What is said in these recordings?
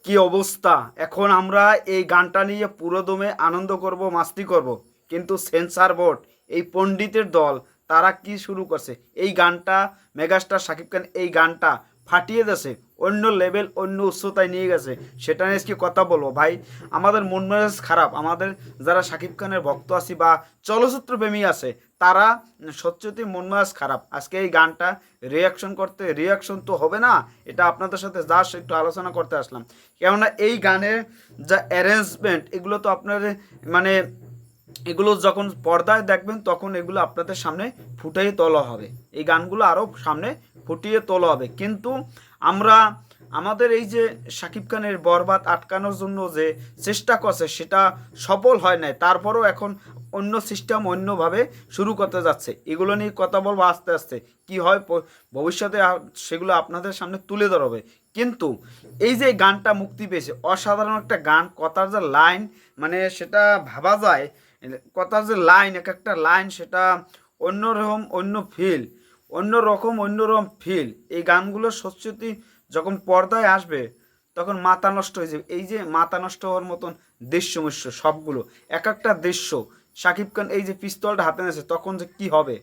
কি অবস্থা! এখন আমরা এই গানটা নিয়ে পুরোদমে আনন্দ করব, মাস্তি করব, কিন্তু সেন্সর বোর্ড, এই পণ্ডিতের দল, তারা কি শুরু করছে? এই গানটা মেগাস্টার শাকিব খান এই গানটা ফাটিয়ে দিয়েছে, অন্য লেভেল, অন্য উচ্চতায় নিয়ে গেছে। সেটা নিয়ে কি কথা বলবো ভাই? আমাদের মন মেজাজ খারাপ, আমাদের যারা শাকিব খানের ভক্ত আছি বা চলচ্চিত্র প্রেমী আছে, তারা সত্যি মন মেজাজ খারাপ। আজকে এই গানটা রিয়াকশন করতে, রিয়াকশন তো হবে না, এটা আপনাদের সাথে জাস্ট একটু আলোচনা করতে আসলাম। কেননা এই গানের যা অ্যারেঞ্জমেন্ট, এগুলো তো আপনার মানে এগুলো যখন পর্দায় দেখবেন তখন এগুলো আপনাদের সামনে ফুটিয়ে তোলা হবে, এই গানগুলো আরও সামনে ফুটিয়ে তোলা হবে। কিন্তু আমরা আমাদের এই যে শাকিব খানের বরবাদ আটকানোর জন্য যে চেষ্টা করছে সেটা সফল হয় নাই, তারপরও এখন অন্য সিস্টেম অন্যভাবে শুরু করতে যাচ্ছে। এগুলো নিয়ে কথা বলবো আস্তে আস্তে, কি হয় ভবিষ্যতে সেগুলো আপনাদের সামনে তুলে ধরবে। কিন্তু এই যে গানটা মুক্তি পেয়েছে, অসাধারণ একটা গান, কথার যে লাইন, মানে সেটা ভাবা যায়, কথার যে লাইন, এক একটা লাইন সেটা অন্যরকম, অন্যরকম ফিল। এই গানগুলো সত্যি যখন পর্দায় আসবে তখন মাথা নষ্ট হয়ে যাবে। এই যে মাথা নষ্ট হওয়ার মতন দৃশ্যমিশ্র সবগুলো, এক একটা দৃশ্য। শাকিব খান এই যে পিস্তলটা হাতে নিয়েছে, তখন যে কি হবে,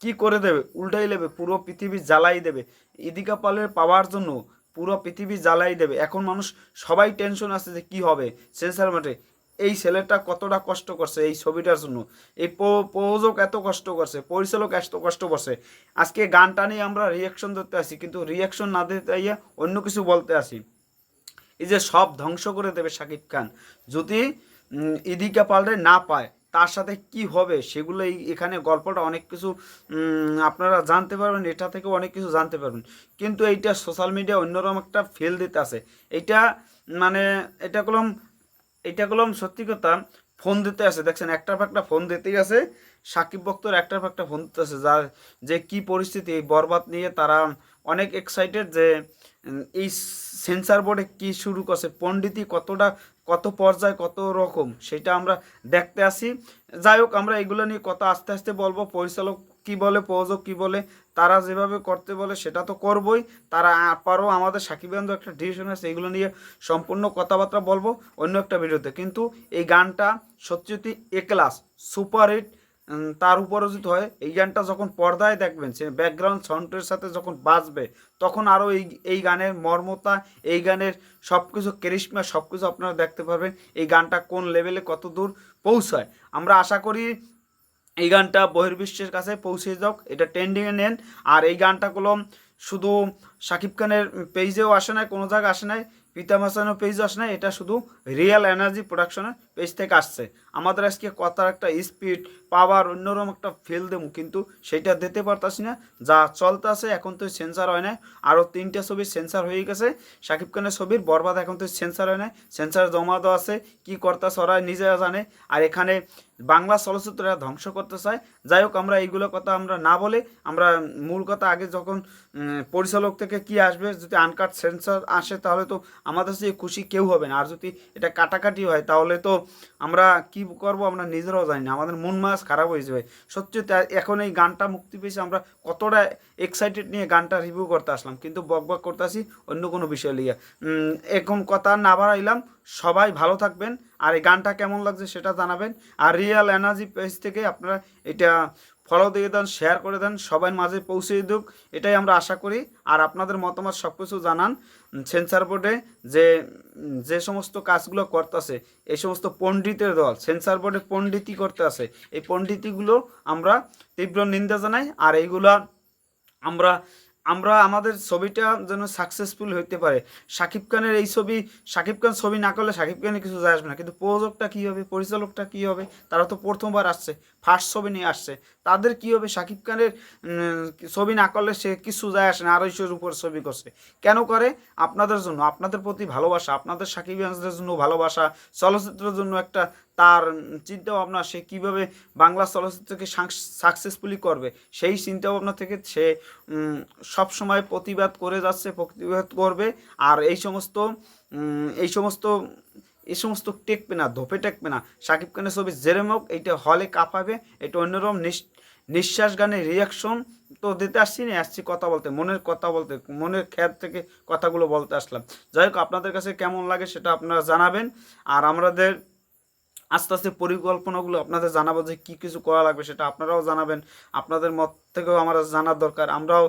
কি করে দেবে, উল্টাই দেবে, পুরো পৃথিবী জ্বালাই দেবে। ইদিকা পালের পাওয়ার জন্য পুরো পৃথিবী জ্বালাই দেবে। এখন মানুষ সবাই টেনশন আছে যে কি হবে সেন্সার মাঠে। এই ছেলেটা কতটা কষ্ট করছে এই ছবিটার জন্য, এই প্রযোজক এত কষ্ট করছে, পরিচালক এত কষ্ট করছে। আজকে গানটা নিয়ে আমরা রিয়াকশন ধরতে আসি, কিন্তু রিয়াকশন না দিতে আইয়া অন্য কিছু বলতে আসি। এই যে সব ধ্বংস করে দেবে শাকিব খান যদি ইদিকা পালরে না পায়, তার সাথে কি হবে সেগুলো এখানে গল্পটা অনেক কিছু আপনারা জানতে পারবেন, এটা থেকে অনেক কিছু জানতে পারবেন। কিন্তু এইটা সোশ্যাল মিডিয়া অন্যরকম একটা ফিল দিতে আছে। এইটা মানে এটা কলম এটা কলম সত্যি কথা, ফোন দিতে আছে, দেখছেন একটার পর একটা ফোন দিতেই আছে। সাকিব ভক্তর একটার পর একটা ফোন দিতে আছে, যার যে কি পরিস্থিতি এই বরবাদ নিয়ে, তারা অনেক এক্সাইটেড যে এই সেন্সার বোর্ডে কি শুরু করছে, পণ্ডিতি কতটা, কত পর্যায়ে, কত রকম, সেটা আমরা দেখতে আসি। যাই হোক, আমরা এগুলো নিয়ে কথা আস্তে আস্তে বলবো। পরিচালক কি বলে, প্রযোজক কি বলে, তারা যেভাবে করতে বলে সেটা তো করবই। তারা আপারও আমাদের সাকিব খান একটা ডিসিশন আছে, এগুলো নিয়ে সম্পূর্ণ কথাবার্তা বলবো অন্য একটা ভিডিওতে। কিন্তু এই গানটা সত্যি এ ক্লাস, সুপার হিট। তার উপরে যদি হয়, এই গানটা যখন পর্দায় দেখবেন, সে ব্যাকগ্রাউন্ড সাউন্ডের সাথে যখন বাজবে, তখন আরও এই গানের মর্মতা, এই গানের সব কিছু কেরিশমা, সব কিছু আপনারা দেখতে পারবেন। এই গানটা কোন লেভেলে কত দূর পৌঁছায়, আমরা আশা করি এই গানটা বহির্বিশ্বের কাছে পৌঁছে যাক, এটা ট্রেন্ডিংয়ে নেন। আর এই গানটা কলম শুধু শাকিব খানের পেজেও আসে নাই, কোনো জায়গায় আসে নাই, প্রীতম হাসানের পেজও আসে নাই, এটা শুধু রিয়েল এনার্জি প্রোডাকশনের পেজ থেকে আসছে। আমাদের আজকে কথার একটা স্পিড, পাওয়ার, অন্যরকম একটা ফিল দেবো, কিন্তু সেটা দিতে পারতাছি না। যা চলতে আছে, এখন তো সেন্সার হয় না, আরও 3টা ছবির সেন্সার হয়ে গেছে। শাকিব খানের ছবির বরবাদ এখন তো সেন্সার হয় না, সেন্সার জমা দেওয়া আছে, কী করতেছে ওরা নিজেরা জানে। আর এখানে বাংলা চলচ্চিত্ররা ধ্বংস করতে চায়। যাই হোক, আমরা এইগুলো কথা আমরা না বলে, আমরা মূল কথা আগে যখন পরিচালক থেকে কি আসবে, যদি আনকাট সেন্সার আসে তাহলে তো আমাদের চেয়ে খুশি কেউ হবে না। আর যদি এটা কাটাকাটি হয় তাহলে তো আমরা কি করব আমরা নিজেরাও জানি না, আমাদের মন মাস খারাপ হয়ে যাবে। সত্যি এখন এই গানটা মুক্তি পেয়েছে, আমরা কতটা এক্সাইটেড নিয়ে গানটা রিভিউ করতে আসলাম, কিন্তু বক বক করতে আসি অন্য কোনো বিষয় নিয়ে। এখন কথা না বাড়াইলাম, সবাই ভালো থাকবেন। আর এই গানটা কেমন লাগছে সেটা জানাবেন। আর রিয়েল এনার্জি পেজ থেকে আপনারা এটা ফলো দিয়ে দেন, শেয়ার করে দেন, সবার মাঝে পৌঁছে দিক, এটাই আমরা আশা করি। আর আপনাদের মতামত সব কিছু জানান। সেন্সার বোর্ডে যে যে সমস্ত কাজগুলো করতেছে, এই সমস্ত পণ্ডিতের দল সেন্সার বোর্ডে পণ্ডিতি করতে আছে, এই পণ্ডিতিগুলো আমরা তীব্র নিন্দা জানাই। আর এইগুলা আমরা আমরা আমাদের ছবিটা যেন সাকসেসফুল হইতে পারে। শাকিব খানের এই ছবি, শাকিব খান ছবি না করলে শাকিব খানের কিছু যায় আসবে না, কিন্তু প্রযোজকটা কী হবে, পরিচালকটা কী হবে, তারা তো প্রথমবার আসছে, ফার্স্ট ছবি নিয়ে আসছে, তাদের কী হবে? শাকিব খানের ছবি না করলে সে কিছু যায় আসে না, 250-এর উপর ছবি করছে, কেন করে? আপনাদের জন্য, আপনাদের প্রতি ভালোবাসা, আপনাদের শাকিব খানের জন্য ভালোবাসা, চলচ্চিত্রের জন্য একটা তার চিন্তা ভাবনা, সে কীভাবে বাংলা চলচ্চিত্রকে সাকসেসফুলি করবে, সেই চিন্তা ভাবনা থেকে সে সব সময় প্রতিবাদ করে যাচ্ছে, প্রতিবাদ করবে। আর এই সমস্ত এই সমস্ত টেকবে না, ধোপে টেকবে না। শাকিব খানের ছবি যেরম হোক, এইটা হলে কাঁপাবে, এটা অন্যরকম নিঃশ্বাস গানের রিয়াকশন তো দিতে আসছি না, আসছি কথা বলতে, মনের কথা বলতে, মনের খ্যাত থেকে কথাগুলো বলতে আসলাম। যাই হোক, আপনাদের কাছে কেমন লাগে সেটা আপনারা জানাবেন। আর আমাদের আস্তে আস্তে পরিকল্পনাগুলো আপনাদের জানাবো যে কী কিছু করা লাগবে, সেটা আপনারাও জানাবেন। আপনাদের মত থেকেও আমার জানার দরকার, আমরাও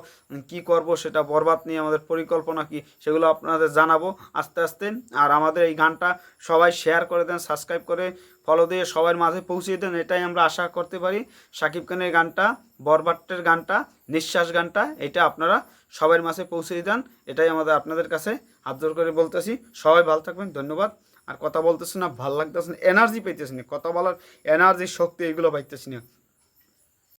কি করব সেটা বরবাদ নিয়ে আমাদের পরিকল্পনা কি সেগুলো আপনাদের জানাবো আস্তে আস্তে। আর আমাদের এই গানটা সবাই শেয়ার করে দেন, সাবস্ক্রাইব করে ফলো দিয়ে সবার মাঝে পৌঁছিয়ে দেন, এটাই আমরা আশা করতে পারি। শাকিব খানের গানটা, বরবাদের গানটা, নিঃশ্বাস গানটা, এটা আপনারা সবার মাঝে পৌঁছিয়ে দেন, এটাই আমাদের আপনাদের কাছে হাত জোর করে বলতেছি। সবাই ভালো থাকবেন, ধন্যবাদ। আর কথা বলতেছি না, ভাল লাগতেছে না, এনার্জি পাইতেছি না, কথা বলার এনার্জি, শক্তি এগুলো পাইতেছি না।